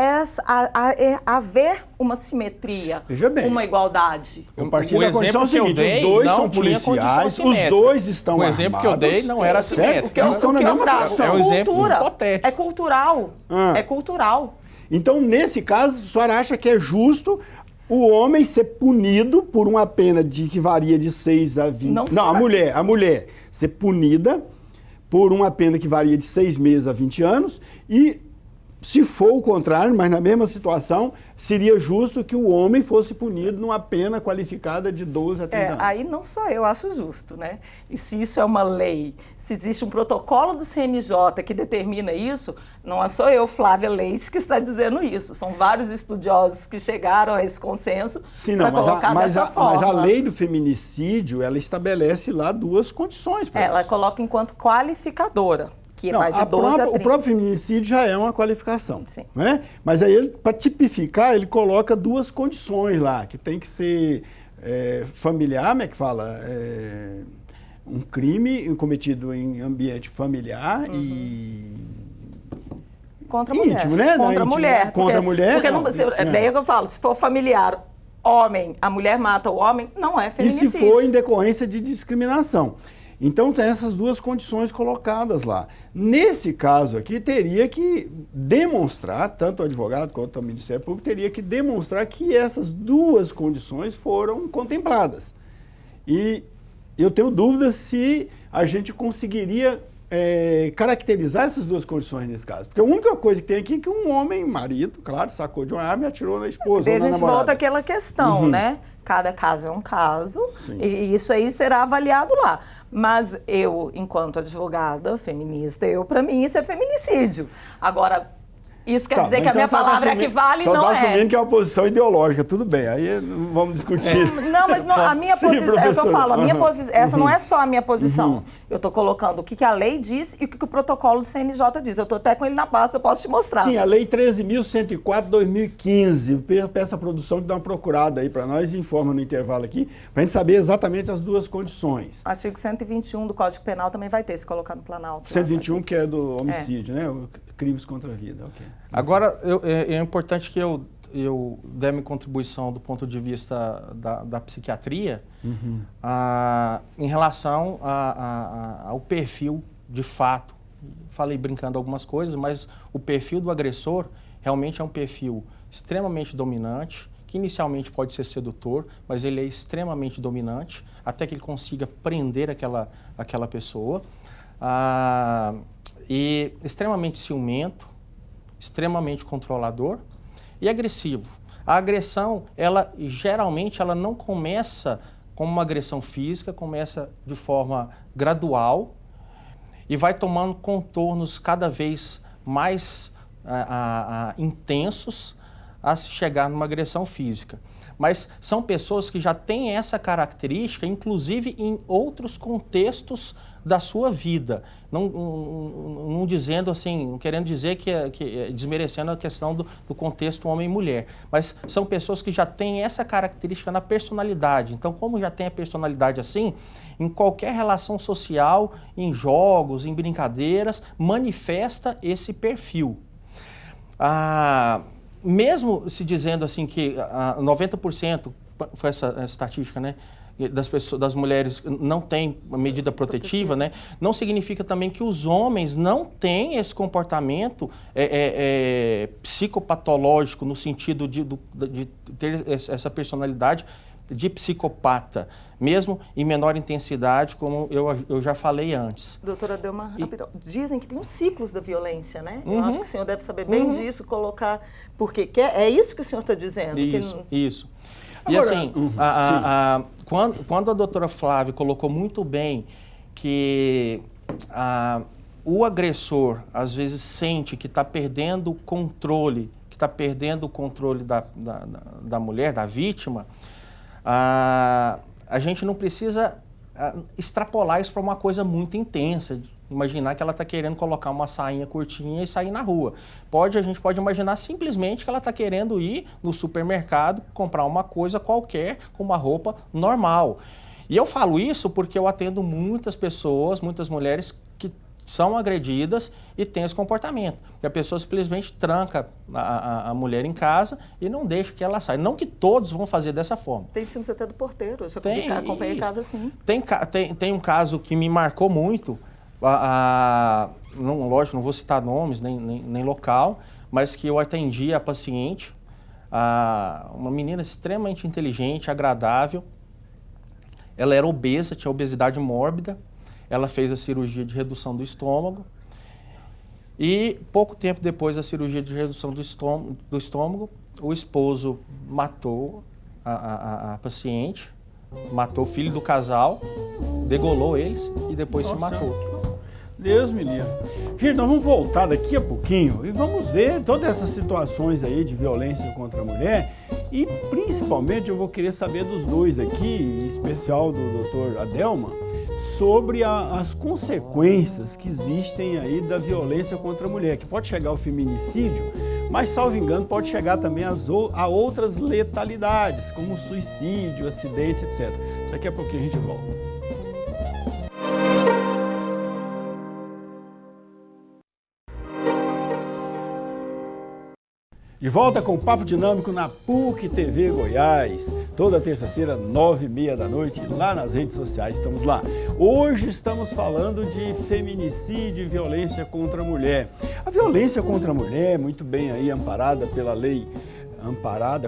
Speaker 3: haver uma simetria, uma igualdade?
Speaker 1: A partir da condição seguinte, os dois são policiais, os dois estão armados.
Speaker 2: O exemplo que eu dei não era assimétrico.
Speaker 1: Eles estão na mesma condição.
Speaker 2: É um exemplo hipotético.
Speaker 3: É cultural. É cultural.
Speaker 1: Então, nesse caso, a senhora acha que é justo o homem ser punido por uma pena que varia de 6 a 20... Não, a mulher ser punida por uma pena que varia de 6 meses a 20 anos e, se for o contrário, mas na mesma situação, seria justo que o homem fosse punido numa pena qualificada de 12 a 30 anos.
Speaker 3: Aí não só eu acho justo, né? E se isso é uma lei, se existe um protocolo do CNJ que determina isso, não sou eu, Flávia Leite, que está dizendo isso. São vários estudiosos que chegaram a esse consenso para colocar dessa forma.
Speaker 1: Mas a lei do feminicídio, ela estabelece lá 2 condições para isso.
Speaker 3: Ela coloca enquanto qualificadora. Vai de 12 a 30.
Speaker 1: O próprio feminicídio já é uma qualificação.
Speaker 3: Sim.
Speaker 1: Né? Mas aí, para tipificar, ele coloca 2 condições lá, que tem que ser familiar, como é que fala? Um crime cometido em ambiente familiar e
Speaker 3: contra a mulher.
Speaker 1: Íntimo, né?
Speaker 3: Contra a mulher.
Speaker 1: Contra a mulher.
Speaker 3: Porque daí é que eu falo, se for familiar, homem, a mulher mata o homem, não é feminicídio.
Speaker 1: E se for em decorrência de discriminação. Então tem essas duas condições colocadas lá. Nesse caso aqui, teria que demonstrar, tanto o advogado quanto o Ministério Público, teria que demonstrar que essas duas condições foram contempladas. E eu tenho dúvidas se a gente conseguiria caracterizar essas duas condições nesse caso. Porque a única coisa que tem aqui é que um homem, marido, claro, sacou de uma arma e atirou na esposa ou na namorada.
Speaker 3: A gente volta àquela questão, né? Cada caso é um caso, e isso aí será avaliado lá. Mas eu, enquanto advogada feminista, para mim isso é feminicídio. Agora, isso quer dizer que a minha palavra é que vale, não é.
Speaker 1: Só está assumindo que é uma posição ideológica, tudo bem, aí não vamos discutir.
Speaker 3: Não, mas não, a minha posição, é o que eu falo, a minha posição, essa não é só a minha posição. Eu estou colocando o que a lei diz e o que o protocolo do CNJ diz. Eu estou até com ele na pasta, eu posso te mostrar.
Speaker 1: Sim, a lei 13.104/2015, peça a produção de dar uma procurada aí para nós e informa no intervalo aqui, para a gente saber exatamente as duas condições.
Speaker 3: Artigo 121 do Código Penal também vai ter, se colocar no Planalto.
Speaker 1: 121 que é do homicídio, né? Crimes contra a vida, ok.
Speaker 2: Agora, é importante que eu dê minha contribuição do ponto de vista da psiquiatria em relação ao perfil de fato. Falei brincando algumas coisas, mas o perfil do agressor realmente é um perfil extremamente dominante, que inicialmente pode ser sedutor, mas ele é extremamente dominante, até que ele consiga prender aquela pessoa. E extremamente ciumento, extremamente controlador e agressivo. A agressão, geralmente não começa como uma agressão física, começa de forma gradual e vai tomando contornos cada vez mais intensos a se chegar numa agressão física. Mas são pessoas que já têm essa característica, inclusive em outros contextos da sua vida. Não dizendo assim, não querendo dizer que desmerecendo a questão do contexto homem e mulher. Mas são pessoas que já têm essa característica na personalidade. Então, como já tem a personalidade assim, em qualquer relação social, em jogos, em brincadeiras, manifesta esse perfil. Mesmo se dizendo assim que 90%, foi essa estatística, né, das mulheres não têm medida protetiva, né, não significa também que os homens não têm esse comportamento psicopatológico no sentido de ter essa personalidade de psicopata, mesmo em menor intensidade, como eu já falei antes.
Speaker 3: Doutora Delma, dizem que tem uns ciclos da violência, né? Eu acho que o senhor deve saber bem disso, colocar... Porque é isso que o senhor está dizendo?
Speaker 2: Isso.
Speaker 3: Agora,
Speaker 2: e assim, quando a doutora Flávia colocou muito bem que o agressor, às vezes, sente que está perdendo o controle, da mulher, da vítima, a gente não precisa extrapolar isso para uma coisa muito intensa, imaginar que ela está querendo colocar uma sainha curtinha e sair na rua. A gente pode imaginar simplesmente que ela está querendo ir no supermercado, comprar uma coisa qualquer com uma roupa normal. E eu falo isso porque eu atendo muitas pessoas, muitas mulheres que são agredidas e têm esse comportamento. Que a pessoa simplesmente tranca a mulher em casa e não deixa que ela saia. Não que todos vão fazer dessa forma.
Speaker 3: Tem filmes até do porteiro, eu já acompanhei casa assim.
Speaker 2: Tem um caso que me marcou muito, lógico, não vou citar nomes nem local, mas que eu atendi a paciente, uma menina extremamente inteligente, agradável. Ela era obesa, tinha obesidade mórbida. Ela fez a cirurgia de redução do estômago e pouco tempo depois da cirurgia de redução do estômago, o esposo matou a paciente, matou o filho do casal, degolou eles e depois se matou.
Speaker 1: Deus me livre. Gente, nós vamos voltar daqui a pouquinho e vamos ver todas essas situações aí de violência contra a mulher e principalmente eu vou querer saber dos dois aqui, em especial do Dr. Adelma, sobre as consequências que existem aí da violência contra a mulher, que pode chegar ao feminicídio, mas, salvo engano, pode chegar também a outras letalidades, como suicídio, acidente, etc. Daqui a pouquinho a gente volta. De volta com o Papo Dinâmico na PUC TV Goiás, toda terça-feira, 9h30 da noite, lá nas redes sociais, estamos lá. Hoje estamos falando de feminicídio e violência contra a mulher. A violência contra a mulher, muito bem aí amparada pela lei,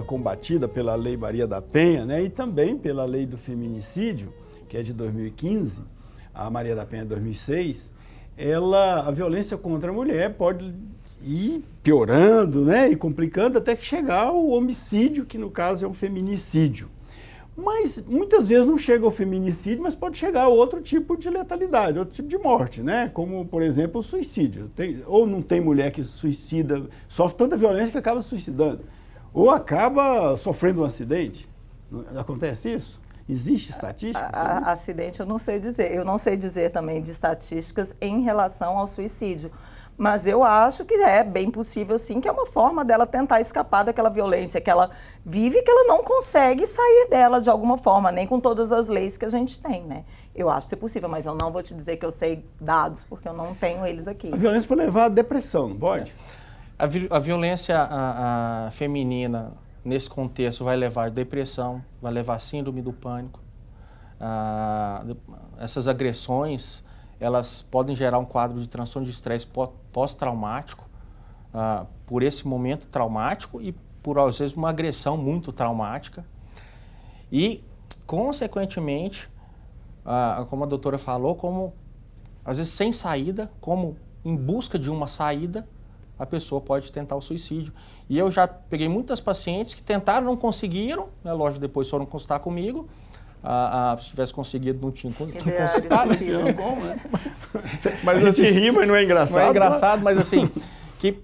Speaker 1: combatida pela Lei Maria da Penha, né? E também pela lei do feminicídio, que é de 2015, a Maria da Penha é 2006, a violência contra a mulher pode ir piorando, né, e complicando até que chegar ao homicídio, que no caso é um feminicídio. Mas muitas vezes não chega ao feminicídio, mas pode chegar a outro tipo de letalidade, outro tipo de morte, né, como, por exemplo, o suicídio. Ou não tem mulher que suicida, sofre tanta violência que acaba suicidando, ou acaba sofrendo um acidente. Acontece isso? Existe estatística?
Speaker 3: Acidente eu não sei dizer. Eu não sei dizer também de estatísticas em relação ao suicídio. Mas eu acho que é bem possível, sim, que é uma forma dela tentar escapar daquela violência que ela vive e que ela não consegue sair dela de alguma forma, nem com todas as leis que a gente tem, né? Eu acho que é possível, mas eu não vou te dizer que eu sei dados, porque eu não tenho eles aqui.
Speaker 1: A violência pode levar à depressão, não pode?
Speaker 2: A violência feminina, nesse contexto, vai levar à depressão, vai levar à síndrome do pânico. Essas agressões, elas podem gerar um quadro de transtorno de estresse pós-traumático, por esse momento traumático e por, às vezes, uma agressão muito traumática. E, consequentemente, como a doutora falou, como, às vezes, sem saída, como em busca de uma saída, a pessoa pode tentar o suicídio. E eu já peguei muitas pacientes que tentaram, não conseguiram, né, lógico, depois foram consultar comigo. Se tivesse conseguido, não tinha consultado.
Speaker 1: Não tinha como, né? Mas a gente ri, mas não é engraçado.
Speaker 2: Não é engraçado, mas assim, que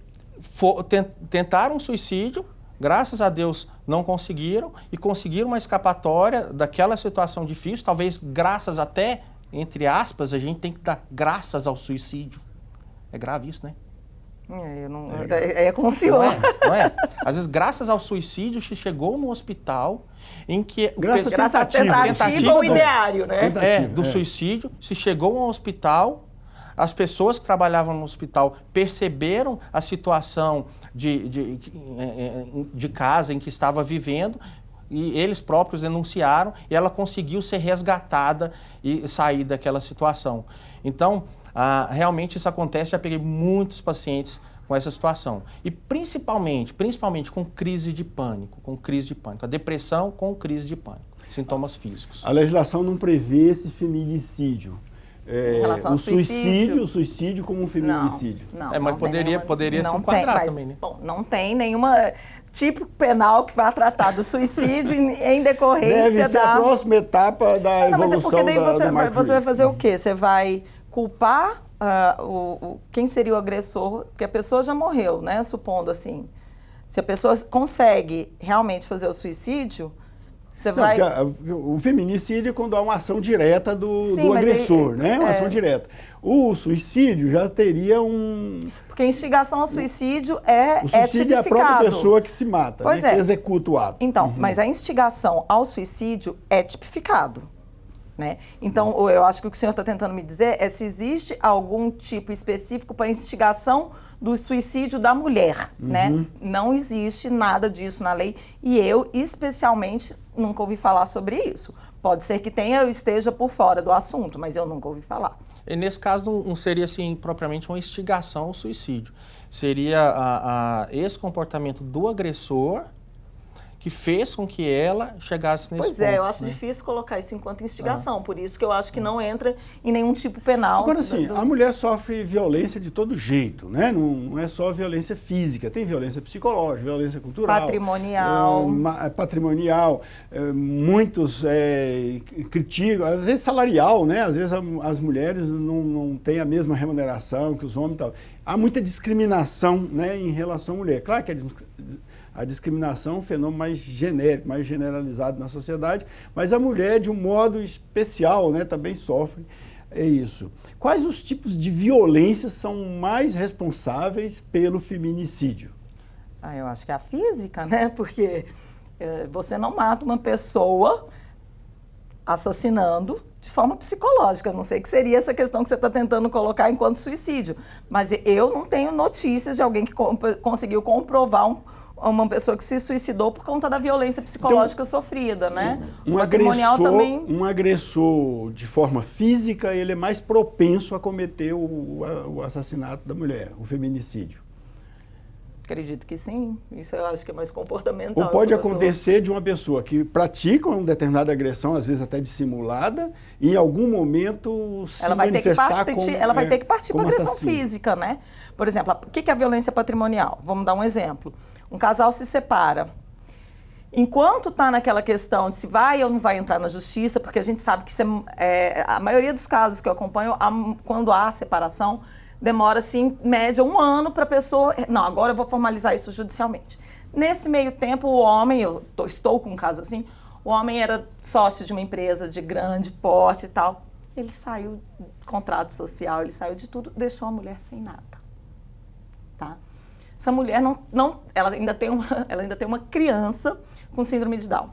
Speaker 2: tentaram suicídio, graças a Deus não conseguiram, e conseguiram uma escapatória daquela situação difícil, talvez graças até, entre aspas, a gente tem que dar graças ao suicídio. É grave isso, né?
Speaker 3: É como o senhor.
Speaker 2: Não é? Às vezes, graças ao suicídio, se chegou no hospital em que...
Speaker 1: Graças à tentativa
Speaker 3: ou ideário, né?
Speaker 2: Do suicídio, se chegou ao hospital, as pessoas que trabalhavam no hospital perceberam a situação de casa em que estava vivendo, e eles próprios denunciaram, e ela conseguiu ser resgatada e sair daquela situação. Então, realmente isso acontece, já peguei muitos pacientes com essa situação. E principalmente com crise de pânico, a depressão com crise de pânico, sintomas físicos.
Speaker 1: A legislação não prevê esse feminicídio. O suicídio como um feminicídio.
Speaker 3: Mas
Speaker 2: poderia se enquadrar também, né?
Speaker 3: Bom, não tem nenhuma tipo penal que vá tratar do suicídio em decorrência
Speaker 1: Deve ser a próxima etapa da evolução
Speaker 3: você vai fazer o quê? Você vai culpar quem seria o agressor, porque a pessoa já morreu, né? Supondo assim. Se a pessoa consegue realmente fazer o suicídio, você vai...
Speaker 1: O feminicídio é quando há uma ação direta do agressor, né? Uma ação direta. O suicídio já teria um...
Speaker 3: Porque a instigação ao suicídio é
Speaker 1: O suicídio é a própria pessoa que se mata,
Speaker 3: né?
Speaker 1: Que executa o ato.
Speaker 3: Então, mas a instigação ao suicídio é tipificado. Né? Então, eu acho que o que o senhor está tentando me dizer é se existe algum tipo específico para a instigação do suicídio da mulher, né? Não existe nada disso na lei e eu, especialmente, nunca ouvi falar sobre isso. Pode ser que tenha, eu esteja por fora do assunto, mas eu nunca ouvi falar.
Speaker 2: E nesse caso, não seria assim, propriamente uma instigação ao suicídio. Seria esse comportamento do agressor que fez com que ela chegasse nesse ponto.
Speaker 3: Pois é, eu acho difícil colocar isso enquanto instigação, por isso que eu acho que não entra em nenhum tipo penal.
Speaker 1: Agora sim, a mulher sofre violência de todo jeito, né? Não é só violência física, tem violência psicológica, violência cultural.
Speaker 3: Patrimonial.
Speaker 1: Muitos criticam, às vezes salarial, né? Às vezes as mulheres não têm a mesma remuneração que os homens e tal. Há muita discriminação, né, em relação à mulher. Claro que a discriminação é um fenômeno mais genérico, mais generalizado na sociedade, mas a mulher, de um modo especial, né, também sofre isso. Quais os tipos de violência são mais responsáveis pelo feminicídio?
Speaker 3: Eu acho que é a física, né? Porque você não mata uma pessoa assassinando de forma psicológica. Eu não sei o que seria essa questão que você está tentando colocar enquanto suicídio. Mas eu não tenho notícias de alguém que conseguiu comprovar uma pessoa que se suicidou por conta da violência psicológica sofrida, né?
Speaker 1: Um agressor de forma física, ele é mais propenso a cometer o assassinato da mulher, o feminicídio.
Speaker 3: Acredito que sim. Isso eu acho que é mais comportamental.
Speaker 1: Ou pode acontecer de uma pessoa que pratica uma determinada agressão, às vezes até dissimulada, e em algum momento se manifestar como
Speaker 3: ela vai ter que partir para agressão
Speaker 1: assassino.
Speaker 3: física, né? Por exemplo, o que é a violência patrimonial? Vamos dar um exemplo. Um casal se separa. Enquanto está naquela questão de se vai ou não vai entrar na justiça, porque a gente sabe que a maioria dos casos que eu acompanho, quando há separação, demora-se em média 1 ano para a pessoa... Não, agora eu vou formalizar isso judicialmente. Nesse meio tempo, o homem, eu estou com um caso assim, o homem era sócio de uma empresa de grande porte e tal. Ele saiu do contrato social, ele saiu de tudo, deixou a mulher sem nada. Tá? Essa mulher ela ainda tem uma criança com síndrome de Down.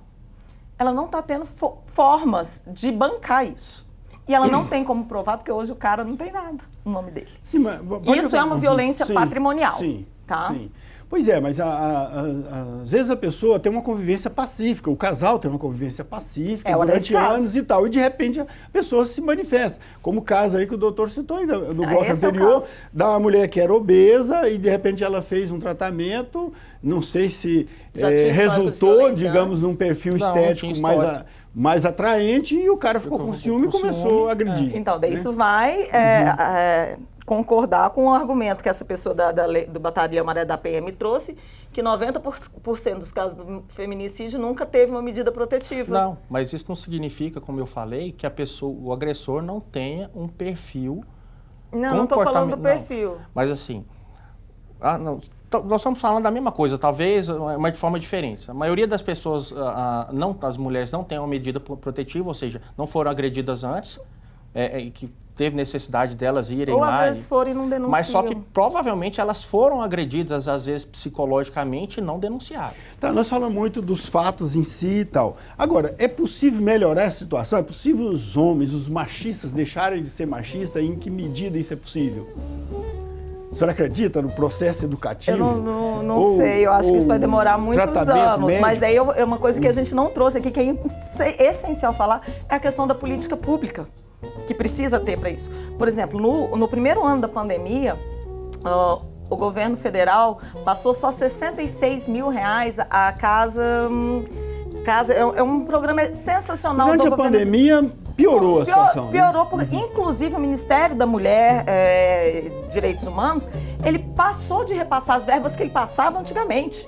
Speaker 3: Ela não está tendo formas de bancar isso. E ela não tem como provar, porque hoje o cara não tem nada no nome dele.
Speaker 1: Sim, mas
Speaker 3: isso é uma violência patrimonial.
Speaker 1: Sim,
Speaker 3: tá?
Speaker 1: Sim. Pois é, mas às vezes a pessoa tem uma convivência pacífica, o casal tem uma convivência pacífica durante anos e tal, e de repente a pessoa se manifesta. Como o caso aí que o doutor citou ainda no bloco anterior, da uma mulher que era obesa e de repente ela fez um tratamento, não sei se resultou, digamos, num perfil estético mais atraente, e o cara ficou com ciúme e começou a agredir.
Speaker 3: Então, daí isso vai concordar com o argumento que essa pessoa do Batalhão Maria da Penha me trouxe, que 90% dos casos do feminicídio nunca teve uma medida protetiva.
Speaker 2: Não, mas isso não significa, como eu falei, que o agressor não tenha um perfil.
Speaker 3: Não estou falando do perfil.
Speaker 2: Não, mas assim, nós estamos falando da mesma coisa, talvez, mas de forma diferente. A maioria das pessoas, as mulheres não têm uma medida protetiva, ou seja, não foram agredidas antes, que teve necessidade delas irem lá.
Speaker 3: Ou às vezes foram e não denunciam.
Speaker 2: Mas só que provavelmente elas foram agredidas, às vezes psicologicamente, e não denunciaram.
Speaker 1: Tá, nós falamos muito dos fatos em si e tal. Agora, é possível melhorar essa situação? É possível os homens, os machistas, deixarem de ser machistas? Em que medida isso é possível? A senhora acredita no processo educativo?
Speaker 3: Eu não sei, eu acho que isso vai demorar muitos anos. Médico. Mas daí é uma coisa que a gente não trouxe aqui, que é essencial falar, é a questão da política pública, que precisa ter para isso. Por exemplo, no primeiro ano da pandemia, o governo federal passou só R$66 mil a casa. É um programa sensacional.
Speaker 1: Durante a pandemia, piorou a situação.
Speaker 3: Piorou, porque inclusive o Ministério da Mulher Direitos Humanos, ele passou de repassar as verbas que ele passava antigamente,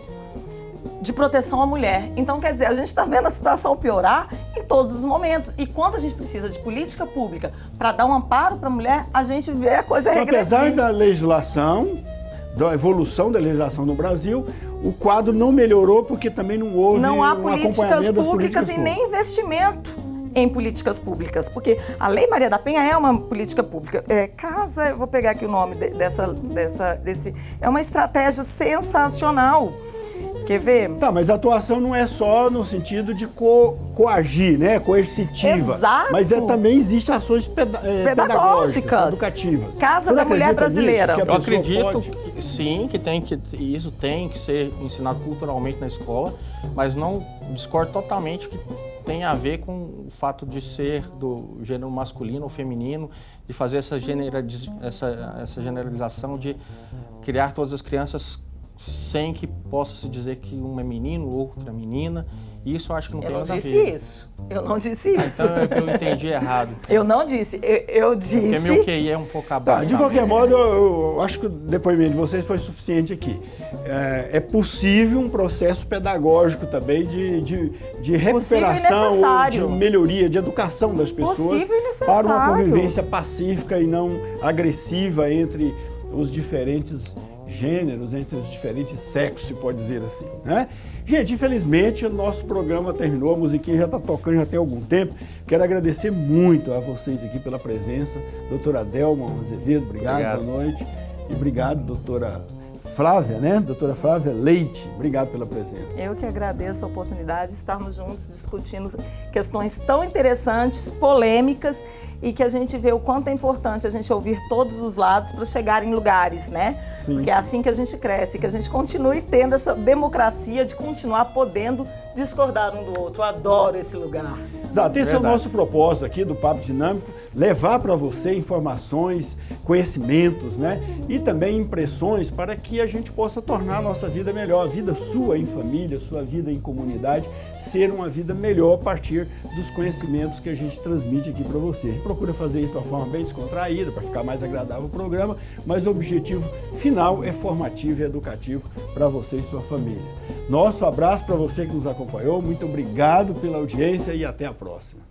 Speaker 3: de proteção à mulher. Então, quer dizer, a gente está vendo a situação piorar em todos os momentos. E quando a gente precisa de política pública para dar um amparo para a mulher, a gente vê a coisa regredir.
Speaker 1: Apesar da legislação, da evolução da legislação no Brasil, o quadro não melhorou porque também não houve
Speaker 3: não há
Speaker 1: políticas
Speaker 3: públicas e nem investimento em políticas públicas, porque a Lei Maria da Penha é uma política pública. Eu vou pegar aqui o nome desse... É uma estratégia sensacional. Quer ver?
Speaker 1: Tá, mas a atuação não é só no sentido de coagir, né? Coercitiva.
Speaker 3: Exato.
Speaker 1: Mas também existem ações pedagógicas, educativas.
Speaker 3: Casa da Mulher Brasileira.
Speaker 2: Eu acredito que sim, que isso tem que ser ensinado culturalmente na escola, mas não discordo totalmente que tem a ver com o fato de ser do gênero masculino ou feminino, de fazer essa generalização de criar todas as crianças sem que possa se dizer que um é menino, o outro é menina. Isso eu acho que não tem nada a ver.
Speaker 3: Eu não disse isso.
Speaker 2: Então eu entendi errado.
Speaker 3: Eu não disse, eu disse...
Speaker 2: Porque meu QI é um pouco abaixo.
Speaker 1: Tá, de qualquer modo, eu acho que o depoimento de vocês foi suficiente aqui. É possível um processo pedagógico também de recuperação, ou de melhoria, de educação das pessoas para uma convivência pacífica e não agressiva entre os diferentes gêneros, entre os diferentes sexos, se pode dizer assim, né? Gente, infelizmente o nosso programa terminou, a musiquinha já está tocando já tem algum tempo. Quero agradecer muito a vocês aqui pela presença. Doutora Delma Azevedo, obrigado, boa noite. E obrigado, doutora Flávia, né? Doutora Flávia Leite, obrigado pela presença.
Speaker 3: Eu que agradeço a oportunidade de estarmos juntos discutindo questões tão interessantes, polêmicas, e que a gente vê o quanto é importante a gente ouvir todos os lados para chegar em lugares, né?
Speaker 1: Sim,
Speaker 3: Porque é assim que a gente cresce, que a gente continue tendo essa democracia de continuar podendo discordar um do outro. Eu adoro esse lugar.
Speaker 1: Exato, esse é o nosso propósito aqui do Papo Dinâmico, levar para você informações, conhecimentos, né? E também impressões para que a gente possa tornar a nossa vida melhor, a vida sua em família, sua vida em comunidade, ser uma vida melhor a partir dos conhecimentos que a gente transmite aqui para você. A gente procura fazer isso de uma forma bem descontraída, para ficar mais agradável o programa, mas o objetivo final é formativo e educativo para você e sua família. Nosso abraço para você que nos acompanhou, muito obrigado pela audiência e até a próxima.